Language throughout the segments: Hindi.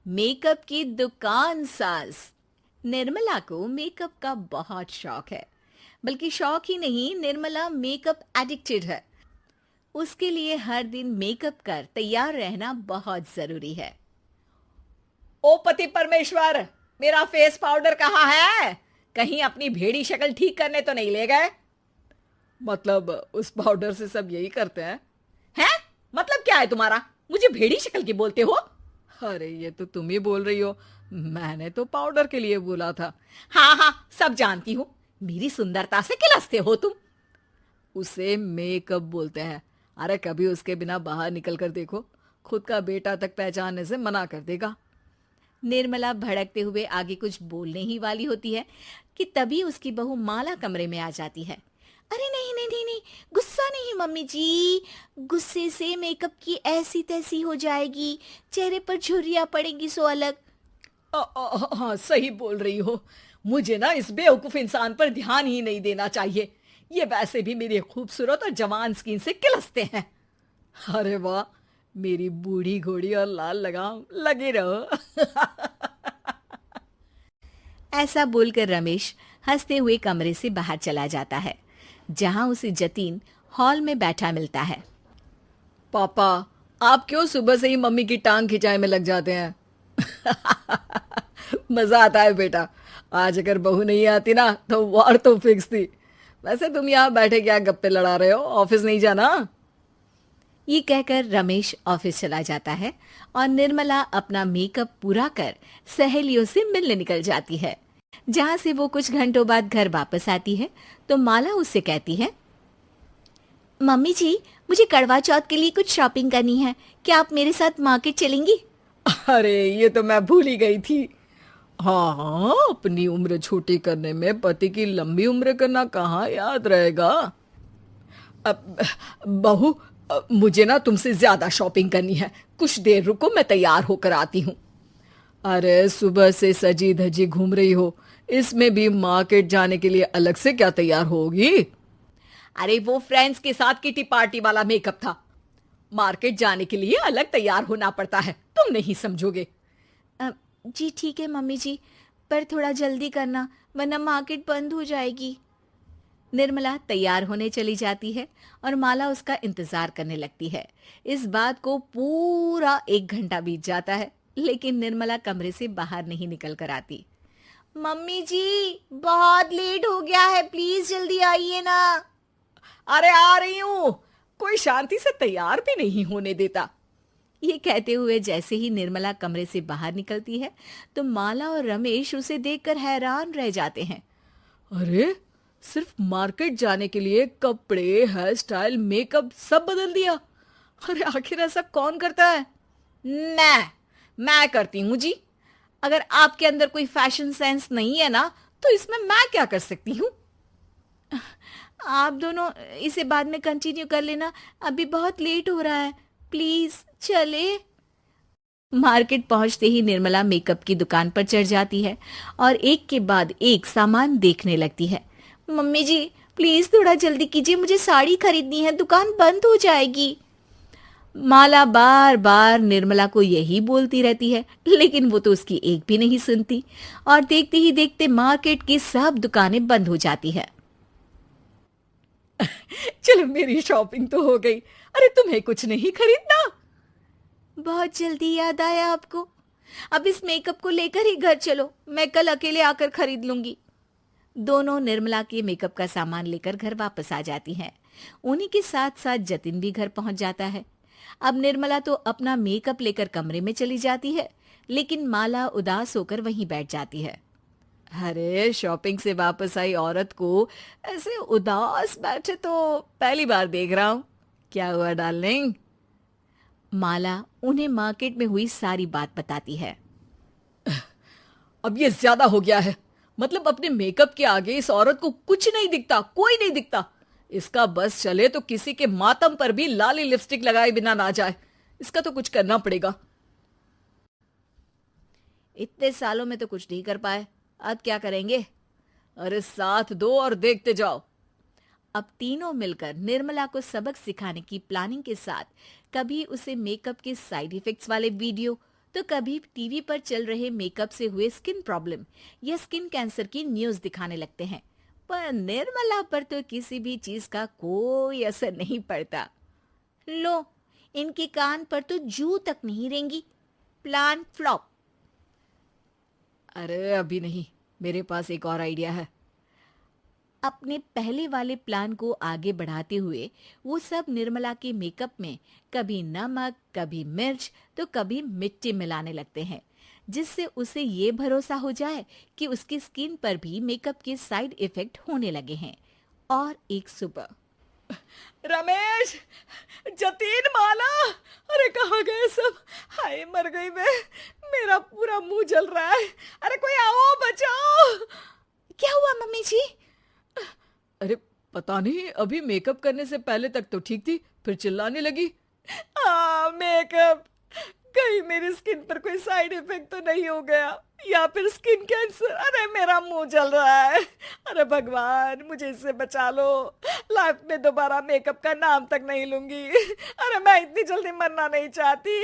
मेकअप की दुकान सास। निर्मला को मेकअप का बहुत शौक है। बल्कि शौक ही नहीं, निर्मला मेकअप एडिक्टेड है। उसके लिए हर दिन मेकअप कर तैयार रहना बहुत जरूरी है। ओ पति परमेश्वर, मेरा फेस पाउडर कहाँ है? कहीं अपनी भेड़ी शक्ल ठीक करने तो नहीं ले गए? मतलब उस पाउडर से सब यही करते हैं? हैं? मतलब क्या है तुम्हारा? मुझे भेड़ी शक्ल की बोलते हो? अरे ये तो तुम ही बोल रही हो, मैंने तो पाउडर के लिए बोला था। हाँ हाँ, सब जानती हूँ। मेरी सुंदरता से किलसते हो तुम। उसे मेकअप बोलते हैं। अरे कभी उसके बिना बाहर निकल कर देखो, खुद का बेटा तक पहचानने से मना कर देगा। निर्मला भड़कते हुए आगे कुछ बोलने ही वाली होती है कि तभी उसकी बहू माला कमरे में आ जाती है। अरे नहीं नहीं नहीं नहीं, गुस्सा नहीं मम्मी जी। गुस्से से मेकअप की ऐसी तैसी हो जाएगी, चेहरे पर झुर्रियां पड़ेगी सो अलग। हाँ सही बोल रही हो। मुझे ना इस बेवकूफ इंसान पर ध्यान ही नहीं देना चाहिए। ये वैसे भी मेरी खूबसूरत और जवान स्किन से किलसते हैं। अरे वाह, मेरी बूढ़ी घोड़ी और लाल लगाम, लगे रहो। ऐसा बोलकर रमेश हंसते हुए कमरे से बाहर चला जाता है, जहां उसे जतीन हॉल में बैठा मिलता है। पापा, आप क्यों सुबह से ही मम्मी की टांग खिंचाई में लग जाते हैं? मजा आता है बेटा। आज अगर बहू नहीं आती ना तो वार तो फिक्स थी। वैसे तुम यहाँ बैठे क्या गप्पे लड़ा रहे हो? ऑफिस नहीं जाना? ये कहकर रमेश ऑफिस चला जाता है और निर्मला अपना मेकअप पूरा कर सहेलियों से मिलने निकल जाती है। जहां से वो कुछ घंटों बाद घर वापस आती है तो माला उससे कहती है, मम्मी जी, मुझे करवा चौथ के लिए कुछ शॉपिंग करनी है। क्या आप मेरे साथ मार्केट चलेंगी? अरे ये तो मैं भूल ही गई थी। हाँ हाँ, अपनी उम्र छोटी करने में पति की लंबी उम्र करना कहाँ याद रहेगा। अब बहू, मुझे ना तुमसे ज्यादा शॉपिंग करनी है। कुछ देर रुको, मैं तैयार होकर आती हूँ। अरे सुबह से सजी धजी घूम रही हो, इसमें भी मार्केट जाने के लिए अलग से क्या तैयार होगी? अरे वो फ्रेंड्स के साथ किटी पार्टी वाला मेकअप था। मार्केट जाने के लिए अलग तैयार होना पड़ता है, तुम नहीं समझोगे। जी ठीक है मम्मी जी, पर थोड़ा जल्दी करना वरना मार्केट बंद हो जाएगी। निर्मला तैयार होने चली जाती है और माला उसका इंतजार करने लगती है। इस बात को पूरा 1 घंटा बीत जाता है, लेकिन निर्मला कमरे से बाहर नहीं निकल कर आती। मम्मी जी, बहुत लेट हो गया है, प्लीज जल्दी आइए ना। अरे आ रही हूँ। कोई शांति से तैयार भी नहीं होने देता। ये कहते हुए जैसे ही निर्मला कमरे से बाहर निकलती है तो माला और रमेश उसे देखकर हैरान रह जाते हैं। अरे सिर्फ मार्केट जाने के लिए कपड़े, हेयर स्टाइल, मेकअप सब बदल दिया। अरे आखिर ऐसा कौन करता है? मैं करती हूँ जी। अगर आपके अंदर कोई फैशन सेंस नहीं है ना तो इसमें मैं क्या कर सकती हूँ? आप दोनों इसे बाद में कंटिन्यू कर लेना, अभी बहुत लेट हो रहा है, प्लीज चले। मार्केट पहुंचते ही निर्मला मेकअप की दुकान पर चढ़ जाती है और एक के बाद एक सामान देखने लगती है। मम्मी जी, प्लीज थोड़ा जल्दी कीजिए, मुझे साड़ी खरीदनी है, दुकान बंद हो जाएगी। माला बार बार निर्मला को यही बोलती रहती है, लेकिन वो तो उसकी एक भी नहीं सुनती और देखते ही देखते मार्केट की सब दुकानें बंद हो जाती है। चलो मेरी शॉपिंग तो हो गई। अरे तुम्हें कुछ नहीं खरीदना? बहुत जल्दी याद आया आपको। अब इस मेकअप को लेकर ही घर चलो, मैं कल अकेले आकर खरीद लूंगी। दोनों निर्मला के मेकअप का सामान लेकर घर वापस आ जाती हैं। उन्हीं के साथ साथ जतिन भी घर पहुंच जाता है। अब निर्मला तो अपना मेकअप लेकर कमरे में चली जाती है, लेकिन माला उदास होकर वहीं बैठ जाती है। अरे शॉपिंग से वापस आई औरत को ऐसे उदास बैठे तो पहली बार देख रहा हूँ। क्या हुआ डार्लिंग? माला उन्हें मार्केट में हुई सारी बात बताती है। अब ये ज्यादा हो गया है। मतलब अपने मेकअप के आगे इस औरत को कुछ नहीं दिखता, कोई नहीं दिखता। इसका बस चले तो किसी के मातम पर भी लाली लिपस्टिक लगाए बिना ना जाए। इसका तो कुछ करना पड़ेगा। इतने सालों में तो कुछ नहीं कर पाए, अब क्या करेंगे? अरे साथ दो और देखते जाओ। अब तीनों मिलकर निर्मला को सबक सिखाने की प्लानिंग के साथ कभी उसे मेकअप के साइड इफेक्ट्स वाले वीडियो तो कभी टीवी पर चल रहे मेकअप से हुए स्किन प्रॉब्लम या स्किन कैंसर की न्यूज दिखाने लगते हैं। पर निर्मला पर तो किसी भी चीज का कोई असर नहीं पड़ता। लो, इनके कान पर तो जू तक नहीं रेंगी। Plan flop. अरे अभी नहीं, मेरे पास एक और आइडिया है। अपने पहले वाले प्लान को आगे बढ़ाते हुए वो सब निर्मला के मेकअप में कभी नमक, कभी मिर्च तो कभी मिट्टी मिलाने लगते हैं, जिससे उसे ये भरोसा हो जाए कि उसकी स्किन पर भी मेकअप के साइड इफेक्ट होने लगे हैं। और एक सुबह रमेश, जतीन, माला, अरे कहाँ गए सब? हाय मर गई मैं, मेरा पूरा मुंह जल रहा है। अरे कोई आओ, बचाओ। क्या हुआ मम्मी जी? अरे पता नहीं, अभी मेकअप करने से पहले तक तो ठीक थी, फिर चिल्लाने लगी। मेकअप, कहीं मेरी स्किन पर कोई साइड इफेक्ट तो नहीं हो गया, या फिर स्किन कैंसर। अरे मेरा मुंह जल रहा है। अरे भगवान, मुझे इससे बचा लो। लाइफ में दोबारा मेकअप का नाम तक नहीं लूंगी। अरे मैं इतनी जल्दी मरना नहीं चाहती।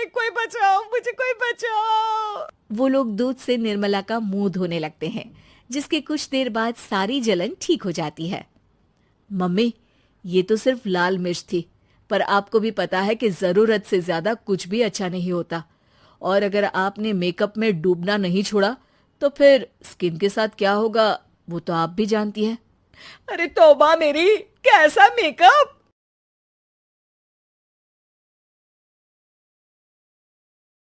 कोई बचाओ मुझे, कोई बचाओ। वो लोग दूध से निर्मला का मुंह धोने लगते हैं, जिसके कुछ देर बाद सारी जलन ठीक हो जाती है। मम्मी, ये तो सिर्फ लाल मिर्च थी, पर आपको भी पता है कि जरूरत से ज्यादा कुछ भी अच्छा नहीं होता। और अगर आपने मेकअप में डूबना नहीं छोड़ा तो फिर स्किन के साथ क्या होगा वो तो आप भी जानती हैं। अरे तौबा मेरी, कैसा मेकअप!